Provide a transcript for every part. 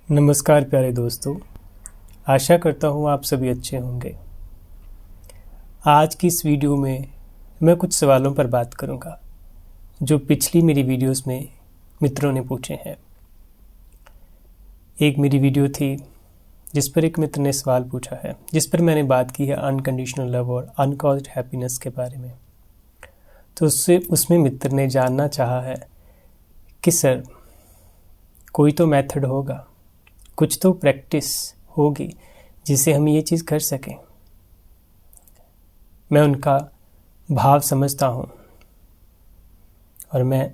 नमस्कार प्यारे दोस्तों, आशा करता हूँ आप सभी अच्छे होंगे। आज की इस वीडियो में मैं कुछ सवालों पर बात करूँगा जो पिछली मेरी वीडियोस में मित्रों ने पूछे हैं। एक मेरी वीडियो थी जिस पर एक मित्र ने सवाल पूछा है, जिस पर मैंने बात की है अनकंडीशनल लव और अनकॉज्ड हैप्पीनेस के बारे में। तो उसमें मित्र ने जानना चाहा है कि सर कोई तो मेथड होगा, कुछ तो प्रैक्टिस होगी जिससे हम ये चीज़ कर सकें। मैं उनका भाव समझता हूँ और मैं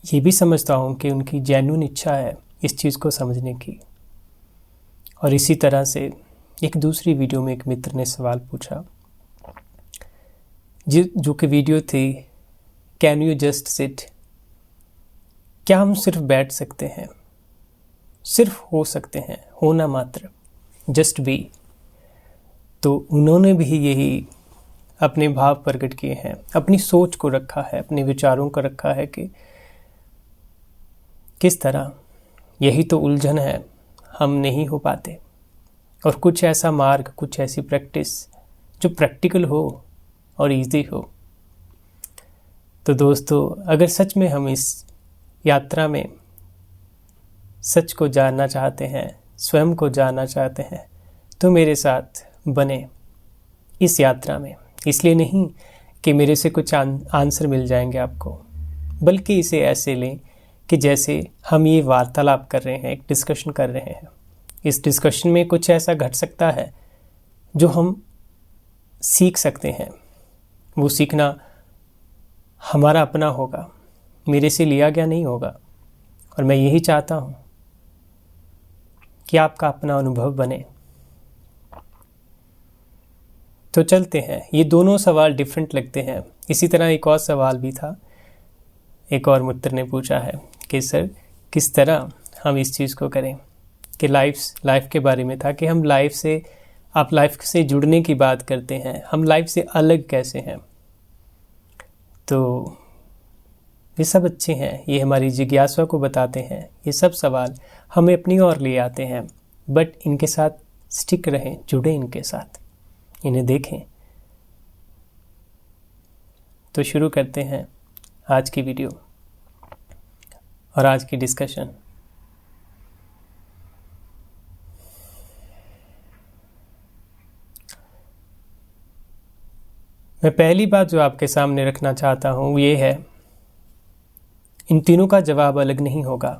ये भी समझता हूँ कि उनकी जेन्युइन इच्छा है इस चीज़ को समझने की। और इसी तरह से एक दूसरी वीडियो में एक मित्र ने सवाल पूछा जो कि वीडियो थी, कैन यू जस्ट सिट? क्या हम सिर्फ बैठ सकते हैं, सिर्फ हो सकते हैं, होना मात्र, जस्ट बी। तो उन्होंने भी यही अपने भाव प्रकट किए हैं, अपनी सोच को रखा है, अपने विचारों को रखा है कि किस तरह यही तो उलझन है, हम नहीं हो पाते। और कुछ ऐसा मार्ग, कुछ ऐसी प्रैक्टिस जो प्रैक्टिकल हो और इजी हो। तो दोस्तों, अगर सच में हम इस यात्रा में सच को जानना चाहते हैं, स्वयं को जानना चाहते हैं, तो मेरे साथ बने इस यात्रा में। इसलिए नहीं कि मेरे से कुछ आंसर मिल जाएंगे आपको, बल्कि इसे ऐसे लें कि जैसे हम ये वार्तालाप कर रहे हैं, एक डिस्कशन कर रहे हैं। इस डिस्कशन में कुछ ऐसा घट सकता है जो हम सीख सकते हैं। वो सीखना हमारा अपना होगा, मेरे से लिया गया नहीं होगा। और मैं यही चाहता हूँ कि आपका अपना अनुभव बने। तो चलते हैं। ये दोनों सवाल डिफरेंट लगते हैं। इसी तरह एक और सवाल भी था, एक और मित्र ने पूछा है कि सर किस तरह हम इस चीज़ को करें, कि लाइफ के बारे में था कि हम आप लाइफ से जुड़ने की बात करते हैं, हम लाइफ से अलग कैसे हैं। तो ये सब अच्छे हैं, ये हमारी जिज्ञासा को बताते हैं। ये सब सवाल हमें अपनी ओर ले आते हैं, बट इनके साथ स्टिक रहें, जुड़े इनके साथ, इन्हें देखें। तो शुरू करते हैं आज की वीडियो और आज की डिस्कशन। मैं पहली बात जो आपके सामने रखना चाहता हूँ ये है, इन तीनों का जवाब अलग नहीं होगा।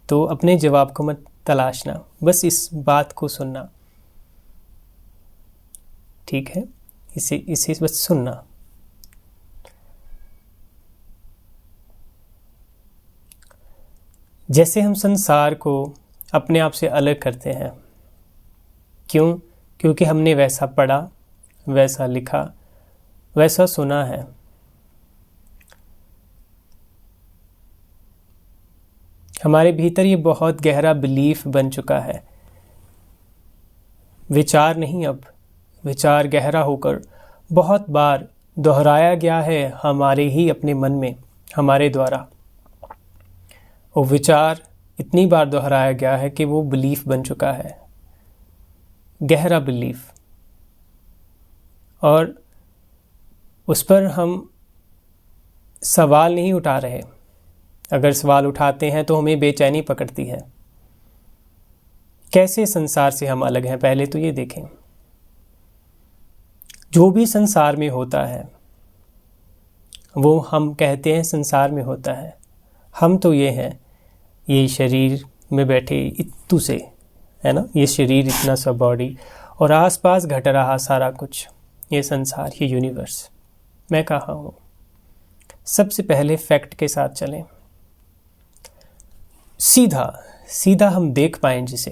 तो अपने जवाब को मत तलाशना, बस इस बात को सुनना, ठीक है? इसे बस सुनना। जैसे हम संसार को अपने आप से अलग करते हैं, क्यों? क्योंकि हमने वैसा पढ़ा, वैसा लिखा, वैसा सुना है। हमारे भीतर ये बहुत गहरा बिलीफ बन चुका है। विचार नहीं, अब विचार गहरा होकर बहुत बार दोहराया गया है हमारे ही अपने मन में, हमारे द्वारा। वो विचार इतनी बार दोहराया गया है कि वो बिलीफ बन चुका है, गहरा बिलीफ। और उस पर हम सवाल नहीं उठा रहे। अगर सवाल उठाते हैं तो हमें बेचैनी पकड़ती है। कैसे संसार से हम अलग हैं, पहले तो ये देखें। जो भी संसार में होता है वो हम कहते हैं संसार में होता है। हम तो ये हैं, ये शरीर में बैठे इत्तू से, है ना, ये शरीर, इतना सा बॉडी, और आसपास घट रहा सारा कुछ, ये संसार, ये यूनिवर्स। मैं कहाँ हूँ? सबसे पहले फैक्ट के साथ चलें, सीधा हम देख पाएं, जिसे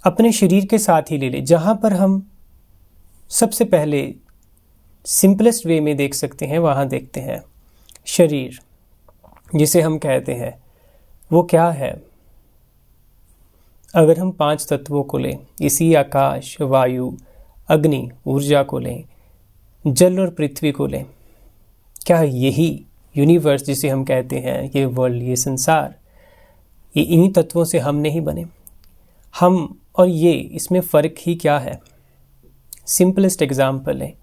अपने शरीर के साथ ही ले ले, जहां पर हम सबसे पहले सिंपलेस्ट वे में देख सकते हैं, वहां देखते हैं। शरीर जिसे हम कहते हैं, वो क्या है? अगर हम 5 तत्वों को लें, इसी आकाश, वायु, अग्नि, ऊर्जा को लें, जल और पृथ्वी को लें, क्या यही यूनिवर्स जिसे हम कहते हैं, ये वर्ल्ड, ये संसार, ये इन्हीं तत्वों से हम नहीं बने। हम और ये, इसमें फ़र्क ही क्या है? सिंपलेस्ट एग्जाम्पल है,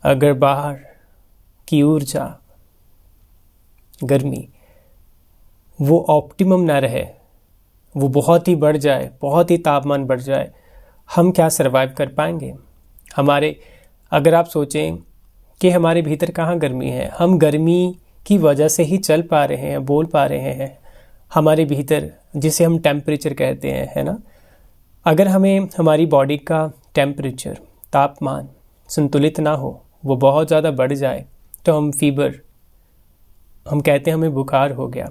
अगर बाहर की ऊर्जा, गर्मी, वो ऑप्टिमम ना रहे, वो बहुत ही बढ़ जाए, बहुत ही तापमान बढ़ जाए, हम क्या सरवाइव कर पाएंगे? अगर आप सोचें कि हमारे भीतर कहाँ गर्मी है, हम गर्मी की वजह से ही चल पा रहे हैं, बोल पा रहे हैं, हमारे भीतर जिसे हम टेम्परेचर कहते हैं, है ना। अगर हमें हमारी बॉडी का टेम्परेचर, तापमान संतुलित ना हो, वो बहुत ज़्यादा बढ़ जाए, तो हम कहते हैं हमें बुखार हो गया।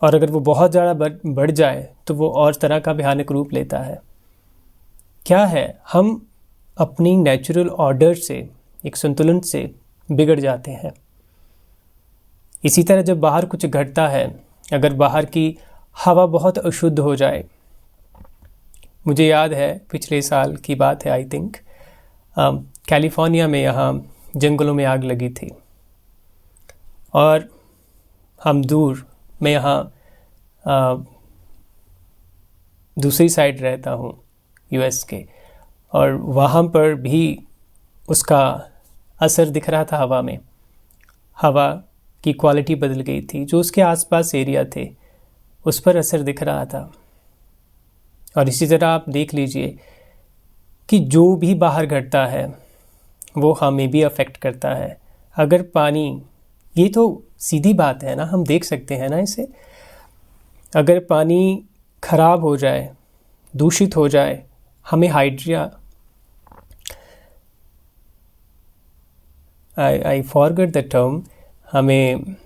और अगर वो बहुत ज़्यादा बढ़ जाए तो वो और तरह का भयानक रूप लेता है। क्या है, हम अपनी नेचुरल ऑर्डर से, एक संतुलन से बिगड़ जाते हैं। इसी तरह जब बाहर कुछ घटता है, अगर बाहर की हवा बहुत अशुद्ध हो जाए, मुझे याद है पिछले साल की बात है, आई थिंक कैलिफोर्निया में यहाँ जंगलों में आग लगी थी, और हम दूर, मैं यहाँ दूसरी साइड रहता हूँ यूएस के, और वहाँ पर भी उसका असर दिख रहा था हवा में। हवा की क्वालिटी बदल गई थी, जो उसके आसपास एरिया थे उस पर असर दिख रहा था। और इसी तरह आप देख लीजिए कि जो भी बाहर घटता है वो हमें भी अफेक्ट करता है। अगर पानी, ये तो सीधी बात है ना, हम देख सकते हैं ना इसे, अगर पानी खराब हो जाए, दूषित हो जाए, हमें हाइड्रिया, आई फॉरगेट द टर्म, हमें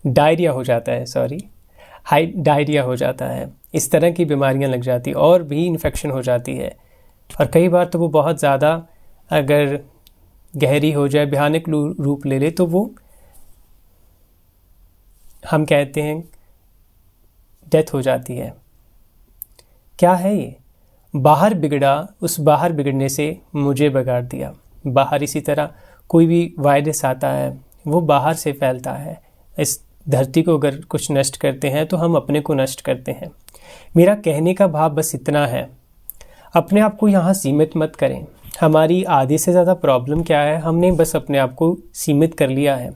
डायरिया हो जाता है, डायरिया हो जाता है, इस तरह की बीमारियां लग जाती, और भी इन्फेक्शन हो जाती है। और कई बार तो वो बहुत ज़्यादा अगर गहरी हो जाए, भयानक रूप ले ले, तो वो हम कहते हैं डेथ हो जाती है। क्या है ये? बाहर बिगड़ा, उस बाहर बिगड़ने से मुझे बिगाड़ दिया। बाहर इसी तरह कोई भी वायरस आता है, वो बाहर से फैलता है। इस धरती को अगर कुछ नष्ट करते हैं तो हम अपने को नष्ट करते हैं। मेरा कहने का भाव बस इतना है, अपने आप को यहाँ सीमित मत करें। हमारी आधे से ज़्यादा प्रॉब्लम क्या है, हमने बस अपने आप को सीमित कर लिया है।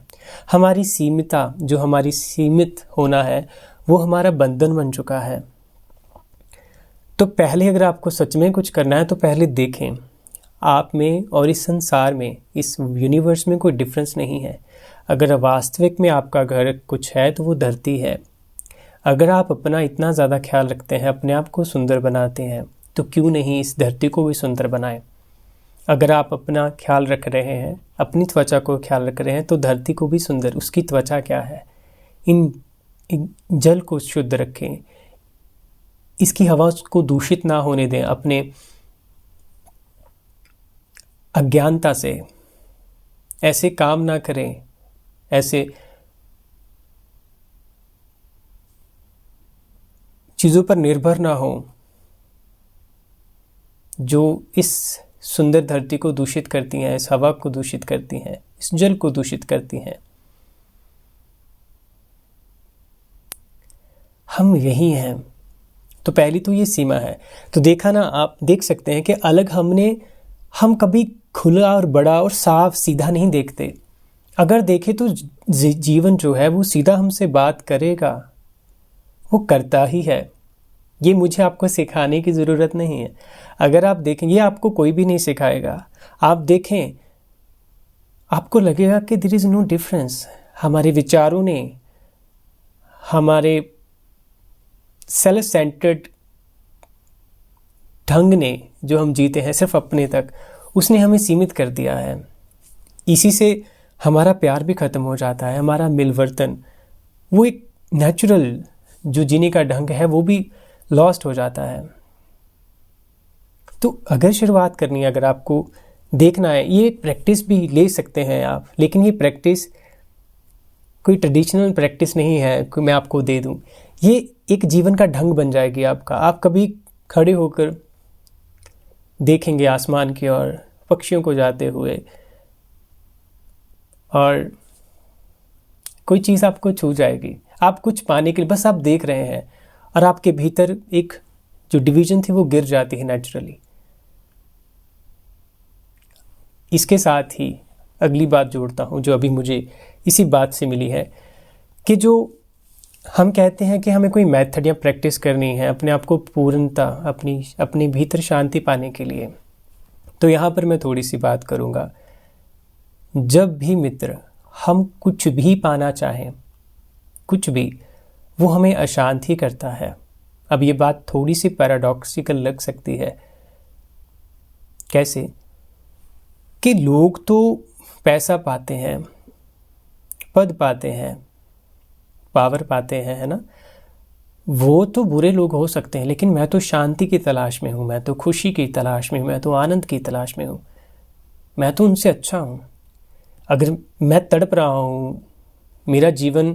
हमारी सीमितता, जो हमारी सीमित होना है, वो हमारा बंधन बन चुका है। तो पहले अगर आपको सच में कुछ करना है तो पहले देखें, आप में और इस संसार में, इस यूनिवर्स में कोई डिफरेंस नहीं है। अगर वास्तविक में आपका घर कुछ है तो वो धरती है। अगर आप अपना इतना ज़्यादा ख्याल रखते हैं, अपने आप को सुंदर बनाते हैं, तो क्यों नहीं इस धरती को भी सुंदर बनाएं। अगर आप अपना ख्याल रख रहे हैं, अपनी त्वचा को ख्याल रख रहे हैं, तो धरती को भी सुंदर, उसकी त्वचा क्या है, इन जल को शुद्ध रखें, इसकी हवा को दूषित ना होने दें। अपने अज्ञानता से ऐसे काम ना करें, ऐसे चीज़ों पर निर्भर ना हो जो इस सुंदर धरती को दूषित करती हैं, इस हवा को दूषित करती हैं, इस जल को दूषित करती हैं। हम यही हैं। तो पहली तो ये सीमा है। तो देखा ना, आप देख सकते हैं कि अलग हम कभी खुला और बड़ा और साफ सीधा नहीं देखते। अगर देखें तो जीवन जो है वो सीधा हमसे बात करेगा, वो करता ही है। ये मुझे आपको सिखाने की ज़रूरत नहीं है। अगर आप देखें, ये आपको कोई भी नहीं सिखाएगा। आप देखें, आपको लगेगा कि देयर इज़ नो डिफरेंस। हमारे विचारों ने, हमारे सेल्फ सेंटर्ड ढंग ने, जो हम जीते हैं सिर्फ अपने तक, उसने हमें सीमित कर दिया है। इसी से हमारा प्यार भी ख़त्म हो जाता है, हमारा मिलवर्तन, वो एक नेचुरल जो जीने का ढंग है वो भी लॉस्ट हो जाता है। तो अगर शुरुआत करनी है, अगर आपको देखना है, ये प्रैक्टिस भी ले सकते हैं आप, लेकिन ये प्रैक्टिस कोई ट्रेडिशनल प्रैक्टिस नहीं है कि मैं आपको दे दूं। ये एक जीवन का ढंग बन जाएगी आपका। आप कभी खड़े होकर देखेंगे आसमान की ओर, पक्षियों को जाते हुए, और कोई चीज़ आपको छू जाएगी। आप कुछ पाने के लिए बस आप देख रहे हैं और आपके भीतर एक जो डिवीजन थी वो गिर जाती है नेचुरली। इसके साथ ही अगली बात जोड़ता हूँ जो अभी मुझे इसी बात से मिली है कि जो हम कहते हैं कि हमें कोई मेथड या प्रैक्टिस करनी है अपने आप को पूर्णता, अपने भीतर शांति पाने के लिए, तो यहाँ पर मैं थोड़ी सी बात करूँगा। जब भी मित्र हम कुछ भी पाना चाहें, कुछ भी, वो हमें अशांत ही करता है। अब ये बात थोड़ी सी पैराडॉक्सिकल लग सकती है। कैसे कि लोग तो पैसा पाते हैं, पद पाते हैं, पावर पाते हैं, है ना, वो तो बुरे लोग हो सकते हैं, लेकिन मैं तो शांति की तलाश में हूँ, मैं तो खुशी की तलाश में हूँ, मैं तो आनंद की तलाश में हूँ, मैं तो उनसे अच्छा हूँ। अगर मैं तड़प रहा हूँ, मेरा जीवन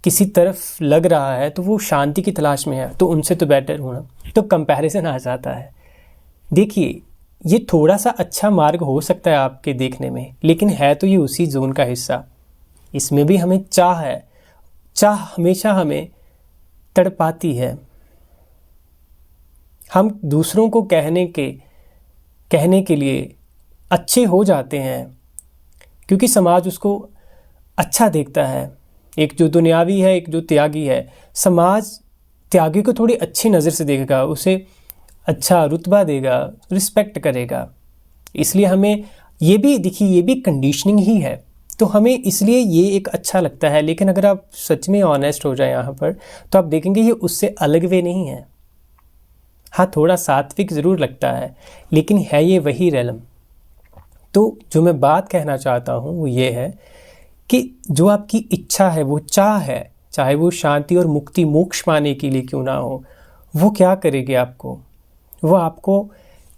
किसी तरफ लग रहा है, तो वो शांति की तलाश में है, तो उनसे तो बेटर हूँ ना। तो कंपैरिजन आ जाता है। देखिए, ये थोड़ा सा अच्छा मार्ग हो सकता है आपके देखने में, लेकिन है तो ये उसी जोन का हिस्सा। इसमें भी हमें चाह है, चाह हमेशा हमें तड़पाती है। हम दूसरों को कहने के लिए अच्छे हो जाते हैं क्योंकि समाज उसको अच्छा देखता है। एक जो दुनियावी है, एक जो त्यागी है, समाज त्यागी को थोड़ी अच्छी नज़र से देखेगा, उसे अच्छा रुतबा देगा, रिस्पेक्ट करेगा। इसलिए हमें ये भी देखिए, ये भी कंडीशनिंग ही है, तो हमें इसलिए ये एक अच्छा लगता है। लेकिन अगर आप सच में ऑनेस्ट हो जाए यहाँ पर, तो आप देखेंगे ये उससे अलग वे नहीं है। हाँ, थोड़ा सात्विक ज़रूर लगता है, लेकिन है ये वही रेलम। तो जो मैं बात कहना चाहता हूँ वो ये है कि जो आपकी इच्छा है, वो चाह है, चाहे वो शांति और मुक्ति मोक्ष पाने के लिए क्यों ना हो, वो क्या करेगी आपको? वो आपको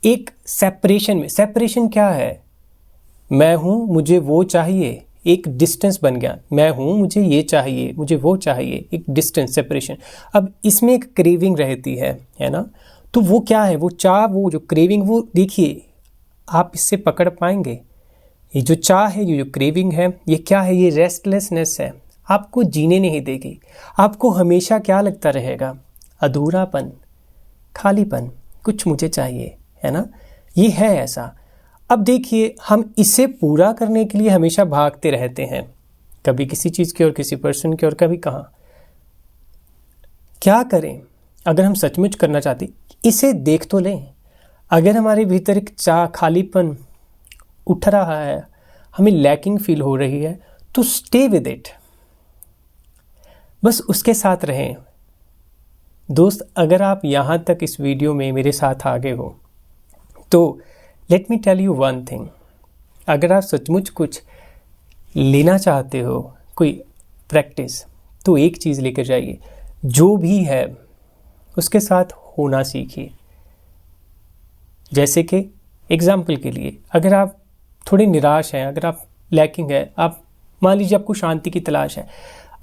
एक सेपरेशन क्या है? मैं हूँ, मुझे वो चाहिए, एक डिस्टेंस बन गया। मैं हूँ, मुझे ये चाहिए, मुझे वो चाहिए, एक डिस्टेंस, सेपरेशन। अब इसमें एक क्रेविंग रहती है ना। तो वो क्या है? वो चाह, वो जो क्रेविंग, वो देखिए आप इससे पकड़ पाएंगे। ये जो चाह है, ये जो क्रेविंग है, ये क्या है? ये रेस्टलेसनेस है। आपको जीने नहीं देगी। आपको हमेशा क्या लगता रहेगा? अधूरापन, खालीपन, कुछ मुझे चाहिए, है ना। ये है ऐसा। अब देखिए, हम इसे पूरा करने के लिए हमेशा भागते रहते हैं, कभी किसी चीज़ की और किसी पर्सन की और कभी कहाँ। क्या करें? अगर हम सचमुच करना चाहते, इसे देख तो लें। अगर हमारे भीतर एक चाह, खालीपन उठ रहा है, हमें लैकिंग फील हो रही है, तो स्टे विद इट, बस उसके साथ रहें। दोस्त, अगर आप यहाँ तक इस वीडियो में मेरे साथ आगे हो, तो let me tell you one thing. अगर आप सचमुच कुछ लेना चाहते हो, कोई प्रैक्टिस, तो एक चीज़ लेकर जाइए, जो भी है उसके साथ होना सीखिए। जैसे कि एग्जाम्पल के लिए, अगर आप थोड़े निराश हैं, अगर आप लैकिंग है, आप मान लीजिए आपको शांति की तलाश है।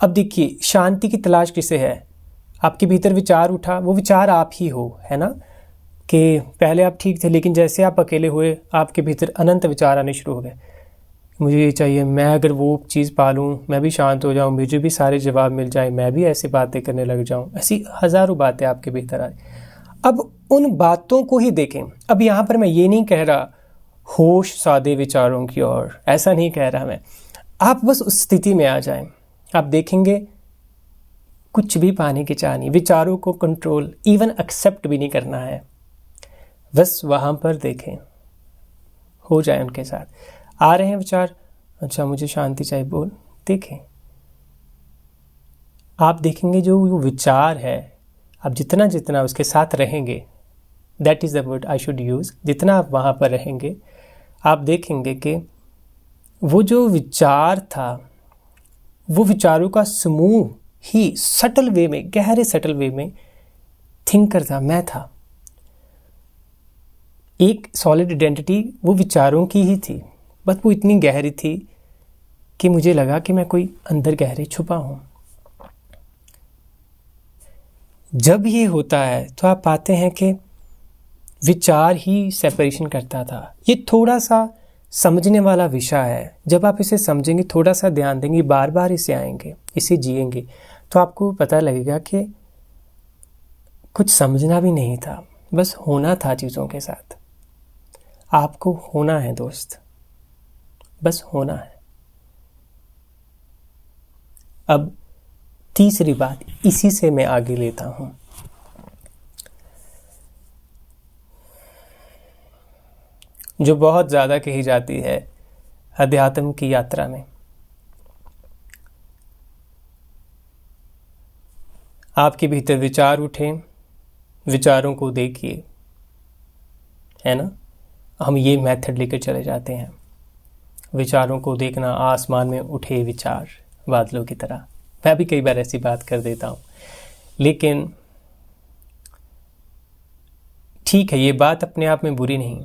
अब देखिए, शांति की तलाश किसे है? आपके भीतर विचार उठा, वो विचार आप ही हो, है ना। कि पहले आप ठीक थे, लेकिन जैसे आप अकेले हुए, आपके भीतर अनंत विचार आने शुरू हो गए। मुझे ये चाहिए, मैं अगर वो चीज़ पालूँ, मैं भी शांत हो जाऊँ, मुझे भी सारे जवाब मिल जाए, मैं भी ऐसी बातें करने लग जाऊँ। ऐसी हज़ारों बातें आपके भीतर आए। अब उन बातों को ही देखें। अब यहाँ पर मैं ये नहीं कह रहा होश सादे विचारों की ओर, ऐसा नहीं कह रहा मैं। आप बस उस स्थिति में आ जाएं। आप देखेंगे कुछ भी पाने की चाह नहीं, विचारों को कंट्रोल, इवन एक्सेप्ट भी नहीं करना है। बस वहाँ पर देखें, हो जाए उनके साथ। आ रहे हैं विचार, अच्छा मुझे शांति चाहिए, बोल, देखें। आप देखेंगे जो वो विचार है, आप जितना जितना उसके साथ रहेंगे, that is the word I should use, जितना आप वहाँ पर रहेंगे, आप देखेंगे कि वो जो विचार था, वो विचारों का समूह ही सटल वे में, गहरे सटल वे में थिंकर था, मैं था। एक सॉलिड आइडेंटिटी वो विचारों की ही थी, बस वो इतनी गहरी थी कि मुझे लगा कि मैं कोई अंदर गहरे छुपा हूँ। जब ये होता है तो आप पाते हैं कि विचार ही सेपरेशन करता था। ये थोड़ा सा समझने वाला विषय है। जब आप इसे समझेंगे, थोड़ा सा ध्यान देंगे, बार बार इसे आएंगे, इसे जिएंगे, तो आपको पता लगेगा कि कुछ समझना भी नहीं था, बस होना था चीज़ों के साथ। आपको होना है दोस्त, बस होना है। अब तीसरी बात, इसी से मैं आगे लेता हूं। जो बहुत ज़्यादा कही जाती है अध्यात्म की यात्रा में। आपके भीतर विचार उठे, विचारों को देखिए, है ना। हम ये मेथड लेकर चले जाते हैं, विचारों को देखना, आसमान में उठे विचार बादलों की तरह। मैं भी कई बार ऐसी बात कर देता हूँ, लेकिन ठीक है, ये बात अपने आप में बुरी नहीं।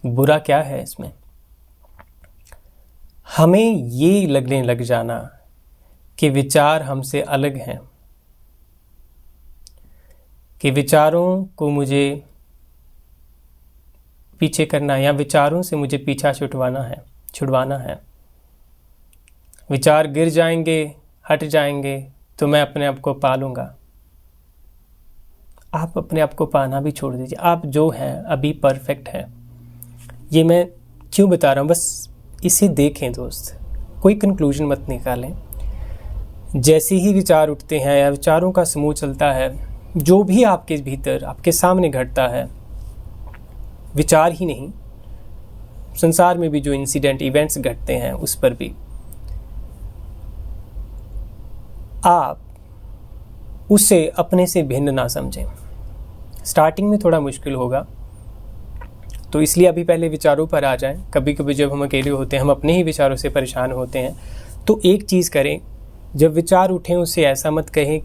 बुरा क्या है इसमें? हमें ये लगने लग जाना कि विचार हमसे अलग हैं, कि विचारों को मुझे पीछे करना या विचारों से मुझे पीछा छुड़वाना है। विचार गिर जाएंगे, हट जाएंगे, तो मैं अपने आप को पालूंगा। आप अपने आप को पाना भी छोड़ दीजिए। आप जो हैं अभी परफेक्ट हैं। ये मैं क्यों बता रहा हूँ, बस इसे देखें दोस्त, कोई कंक्लूजन मत निकालें। जैसे ही विचार उठते हैं या विचारों का समूह चलता है, जो भी आपके भीतर आपके सामने घटता है, विचार ही नहीं, संसार में भी जो इंसिडेंट इवेंट्स घटते हैं उस पर भी, आप उसे अपने से भिन्न ना समझें। स्टार्टिंग में थोड़ा मुश्किल होगा, तो इसलिए अभी पहले विचारों पर आ जाएं। कभी कभी जब हम अकेले होते हैं, हम अपने ही विचारों से परेशान होते हैं, तो एक चीज़ करें, जब विचार उठें उसे ऐसा मत कहें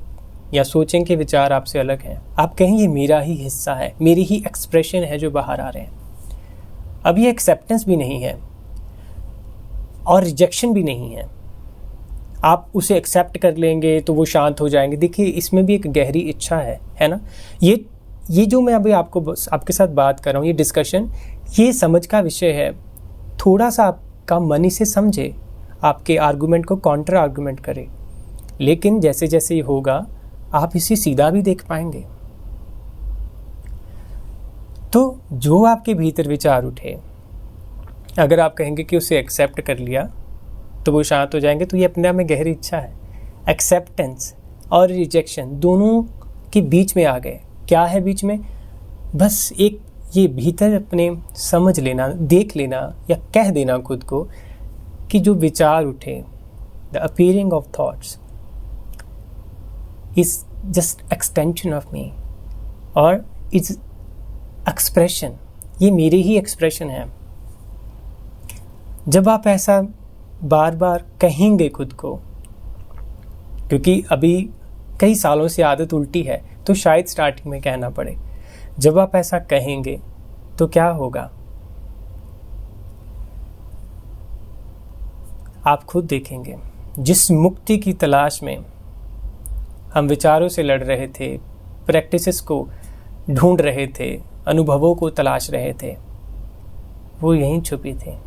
या सोचें कि विचार आपसे अलग हैं। आप कहें ये मेरा ही हिस्सा है, मेरी ही एक्सप्रेशन है जो बाहर आ रहे हैं। अब ये एक्सेप्टेंस भी नहीं है और रिजेक्शन भी नहीं है। आप उसे एक्सेप्ट कर लेंगे तो वो शांत हो जाएंगे। देखिए, इसमें भी एक गहरी इच्छा है ना। ये जो मैं अभी आपके साथ बात कर रहा हूँ, ये डिस्कशन, ये समझ का विषय है। थोड़ा सा आपका मन इसे समझे, आपके आर्गुमेंट को काउंटर आर्गुमेंट करे, लेकिन जैसे जैसे ये होगा आप इसे सीधा भी देख पाएंगे। तो जो आपके भीतर विचार उठे, अगर आप कहेंगे कि उसे एक्सेप्ट कर लिया तो वो शांत हो जाएंगे, तो ये अपने आप में गहरी इच्छा है। एक्सेप्टेंस और रिजेक्शन दोनों के बीच में आ गए। क्या है बीच में? बस एक ये भीतर अपने समझ लेना, देख लेना या कह देना खुद को कि जो विचार उठे, the appearing of thoughts is just extension of me, और इट्स एक्सप्रेशन, ये मेरे ही एक्सप्रेशन है। जब आप ऐसा बार बार कहेंगे खुद को, क्योंकि अभी कई सालों से आदत उल्टी है, तो शायद स्टार्टिंग में कहना पड़े। जब आप ऐसा कहेंगे तो क्या होगा, आप खुद देखेंगे। जिस मुक्ति की तलाश में हम विचारों से लड़ रहे थे, प्रैक्टिसेस को ढूंढ रहे थे, अनुभवों को तलाश रहे थे, वो यहीं छुपी थी।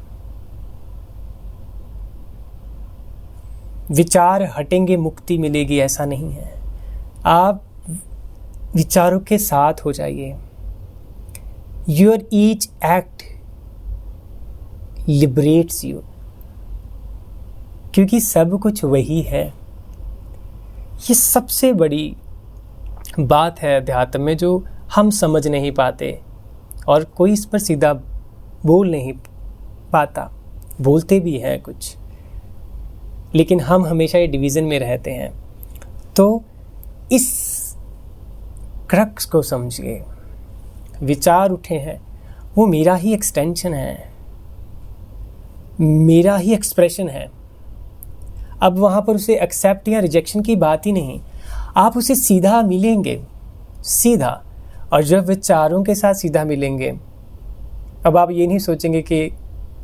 विचार हटेंगे, मुक्ति मिलेगी, ऐसा नहीं है। आप विचारों के साथ हो जाइए। Your each act liberates you, क्योंकि सब कुछ वही है। ये सबसे बड़ी बात है अध्यात्म में, जो हम समझ नहीं पाते और कोई इस पर सीधा बोल नहीं पाता। बोलते भी हैं कुछ, लेकिन हम हमेशा ये डिवीज़न में रहते हैं। तो इस क्रक्स को समझिए। विचार उठे हैं, वो मेरा ही एक्सटेंशन है, मेरा ही एक्सप्रेशन है। अब वहाँ पर उसे एक्सेप्ट या रिजेक्शन की बात ही नहीं, आप उसे सीधा मिलेंगे, सीधा। और जब विचारों के साथ सीधा मिलेंगे, अब आप ये नहीं सोचेंगे कि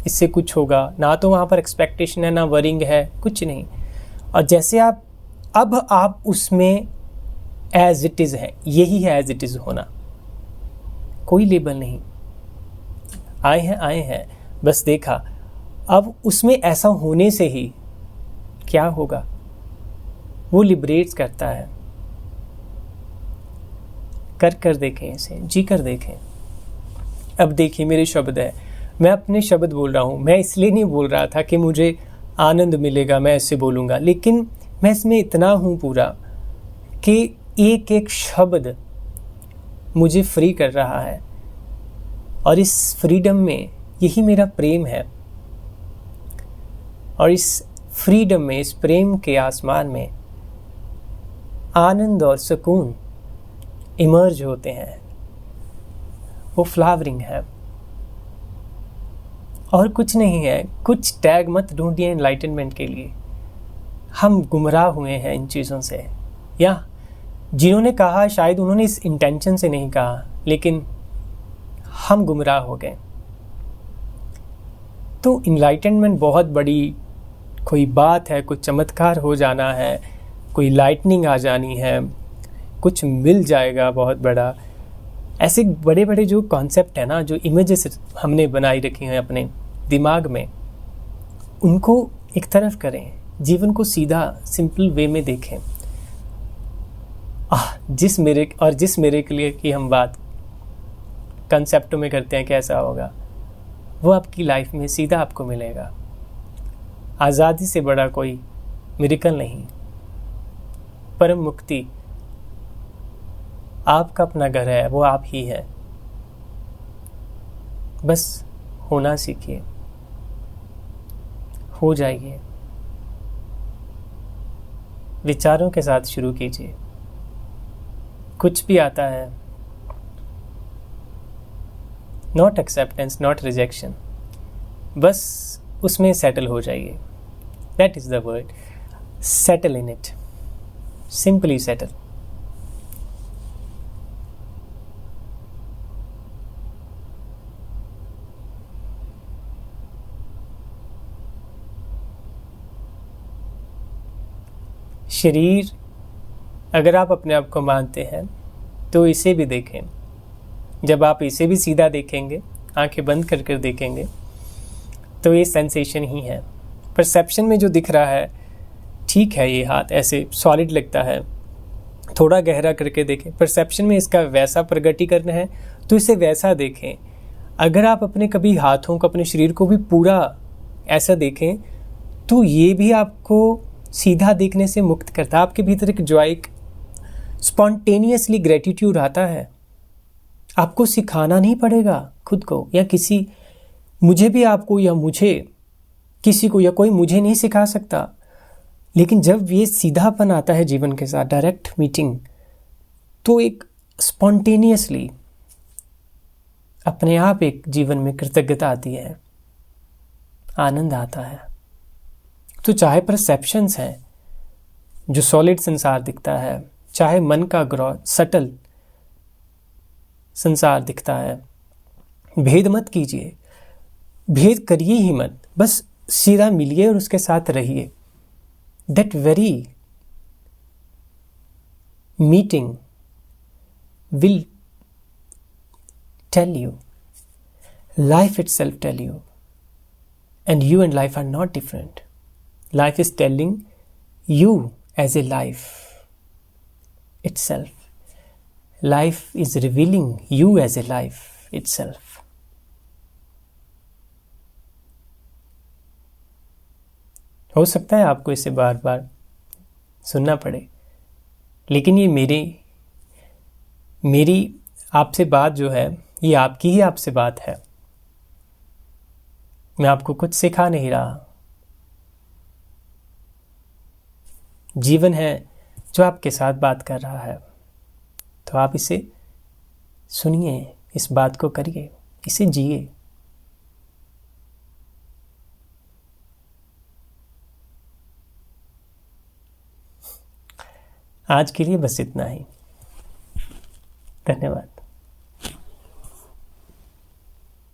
इससे कुछ होगा, ना तो वहाँ पर एक्सपेक्टेशन है, ना वरिंग है, कुछ नहीं। और जैसे आप उसमें एज इट इज़ है, यही है एज इट इज़ होना, कोई लेबल नहीं। आए हैं बस देखा, अब उसमें ऐसा होने से ही क्या होगा, वो लिबरेट्स करता है। कर देखें, इसे जी कर देखें। अब देखिए मेरे शब्द है, मैं अपने शब्द बोल रहा हूँ। मैं इसलिए नहीं बोल रहा था कि मुझे आनंद मिलेगा मैं ऐसे बोलूँगा, लेकिन मैं इसमें इतना हूँ पूरा कि एक एक शब्द मुझे फ्री कर रहा है, और इस फ्रीडम में यही मेरा प्रेम है। और इस फ्रीडम में, इस प्रेम के आसमान में आनंद और सुकून इमर्ज होते हैं। वो फ्लावरिंग है और कुछ नहीं है। कुछ टैग मत ढूंढिए एनलाइटनमेंट के लिए। हम गुमराह हुए हैं इन चीज़ों से, या जिन्होंने कहा शायद उन्होंने इस इंटेंशन से नहीं कहा, लेकिन हम गुमराह हो गए। तो इनलाइटनमेंट बहुत बड़ी कोई बात है, कुछ चमत्कार हो जाना है, कोई लाइटनिंग आ जानी है, कुछ मिल जाएगा बहुत बड़ा। ऐसे बड़े बड़े जो कॉन्सेप्ट है ना, जो इमेजेस हमने बनाई रखी हैं अपने दिमाग में, उनको एक तरफ करें। जीवन को सीधा सिंपल वे में देखें। जिस मेरे के लिए कि हम बात कंसेप्टों में करते हैं कैसा होगा, वो आपकी लाइफ में सीधा आपको मिलेगा। आज़ादी से बड़ा कोई मिरेकल नहीं। परम मुक्ति आपका अपना घर है, वो आप ही है। बस होना सीखिए, हो जाइए। विचारों के साथ शुरू कीजिए। कुछ भी आता है, नॉट एक्सेप्टेंस, नॉट रिजेक्शन, बस उसमें सेटल हो जाइए। That is the word, settle in it, simply settle. शरीर, अगर आप अपने आप को मानते हैं तो इसे भी देखें। जब आप इसे भी सीधा देखेंगे, आंखें बंद कर कर देखेंगे, तो ये सेंसेशन ही है। परसेप्शन में जो दिख रहा है, ठीक है, ये हाथ ऐसे सॉलिड लगता है, थोड़ा गहरा करके देखें। परसेप्शन में इसका वैसा प्रगटीकरण है तो इसे वैसा देखें। अगर आप अपने कभी हाथों को, अपने शरीर को भी पूरा ऐसा देखें, तो ये भी आपको सीधा देखने से मुक्त करता है। आपके भीतर एक जॉय, एक स्पॉन्टेनियसली ग्रेटिट्यूड आता है। आपको सिखाना नहीं पड़ेगा खुद को, या किसी, मुझे भी आपको, या मुझे किसी को, या कोई मुझे नहीं सिखा सकता। लेकिन जब ये सीधापन आता है जीवन के साथ, डायरेक्ट मीटिंग, तो एक स्पॉन्टेनियसली अपने आप एक जीवन में कृतज्ञता आती है, आनंद आता है। तो चाहे परसेप्शंस हैं जो सॉलिड संसार दिखता है, चाहे मन का ग्रॉ सटल संसार दिखता है, भेद मत कीजिए, भेद करिए ही मत, बस सीधा मिलिए और उसके साथ रहिए। That very meeting will tell you, life itself tell you, and you and life are not different. Life is telling you as a life itself. Life is revealing you as a life itself. हो सकता है आपको इसे बार बार सुनना पड़े, लेकिन ये मेरी आपसे बात जो है, ये आपकी ही आपसे बात है। मैं आपको कुछ सिखा नहीं रहा। जीवन है जो आपके साथ बात कर रहा है, तो आप इसे सुनिए, इस बात को करिए, इसे जिए। आज के लिए बस इतना ही। धन्यवाद।